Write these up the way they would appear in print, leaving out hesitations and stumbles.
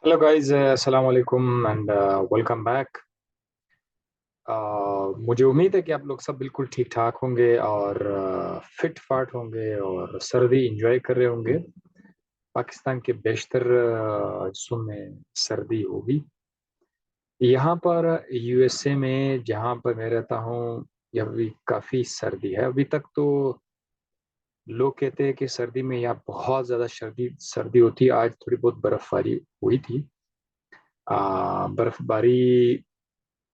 Hello guys, अस्सलाम वालेकुम and welcome back. मुझे उम्मीद है कि आप लोग सब बिल्कुल ठीक ठाक होंगे और फिट फाट होंगे और सर्दी एंजॉय कर रहे होंगे। पाकिस्तान के बेशतर हिस्सों में सर्दी होगी। यहाँ पर यूएसए में जहाँ पर मैं रहता हूँ, यह भी काफ़ी सर्दी है अभी तक तो। लोग कहते हैं कि सर्दी में यहाँ बहुत ज़्यादा सर्दी सर्दी होती है। आज थोड़ी बहुत बर्फबारी हुई थी। बर्फबारी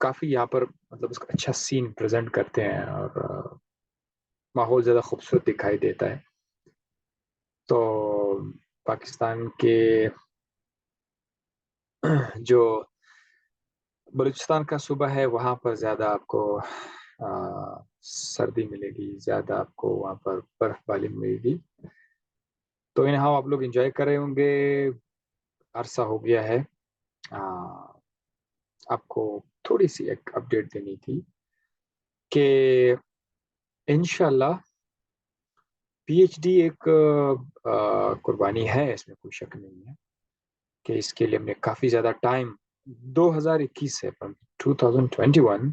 काफी यहाँ पर मतलब उसका अच्छा सीन प्रेजेंट करते हैं और माहौल ज्यादा खूबसूरत दिखाई देता है। तो पाकिस्तान के जो बलूचिस्तान का सूबा है वहाँ पर ज्यादा आपको सर्दी मिलेगी, ज्यादा आपको वहाँ पर बर्फबारी मिलेगी। तो इन हाँ आप लोग एंजॉय कर रहे होंगे। अरसा हो गया है। आ, आपको थोड़ी सी एक अपडेट देनी थी कि इंशाल्लाह पीएचडी एक कुर्बानी है, इसमें कोई शक नहीं है कि इसके लिए हमने काफी ज्यादा टाइम 2021 से from 2021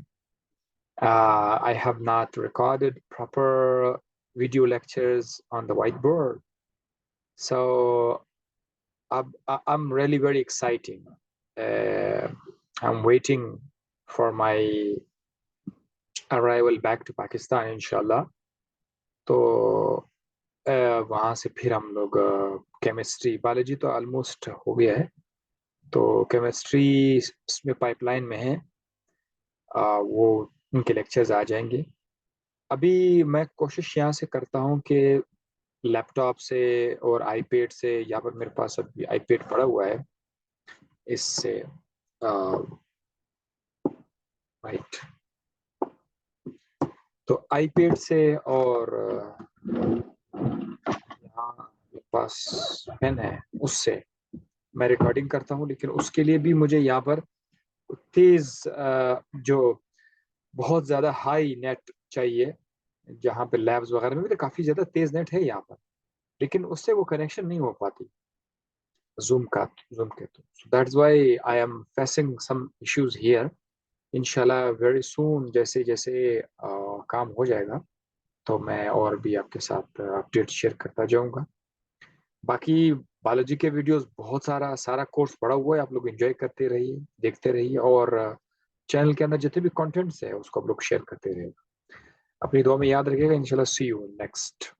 I have not recorded proper video lectures on the whiteboard. So I'm really very exciting. uh, I'm waiting for my arrival back to Pakistan inshallah. तो वहाँ से फिर हम लोग केमिस्ट्री बायोलॉजी तो ऑलमोस्ट हो गया है। तो केमिस्ट्री में पाइपलाइन में है। वो उनके लेक्चर्स आ जाएंगे। अभी मैं कोशिश यहाँ से करता हूँ कि लैपटॉप से और आईपैड से, यहाँ पर मेरे पास अभी आईपैड पड़ा हुआ है, इससे राइट। तो आईपैड से और यहाँ मेरे पास पेन है, उससे मैं रिकॉर्डिंग करता हूँ। लेकिन उसके लिए भी मुझे यहाँ पर तेज जो बहुत ज्यादा हाई नेट चाहिए। जहाँ पे लैब्स वगैरह में भी तो काफी ज्यादा तेज नेट है यहाँ पर, लेकिन उससे वो कनेक्शन नहीं हो पाती जूम के। तो that's why I am facing some issues here. इंशाल्लाह वेरी सून जैसे जैसे काम हो जाएगा तो मैं और भी आपके साथ अपडेट शेयर करता जाऊंगा। बाकी बायोलॉजी के वीडियोस बहुत सारा सारा कोर्स पड़ा हुआ है, आप लोग एंजॉय करते रहिए, देखते रहिए और चैनल के अंदर जितने भी कंटेंट्स है उसको आप लोग शेयर करते रहिए। अपनी दुआ में याद रखिएगा। इंशाल्लाह सी यू नेक्स्ट।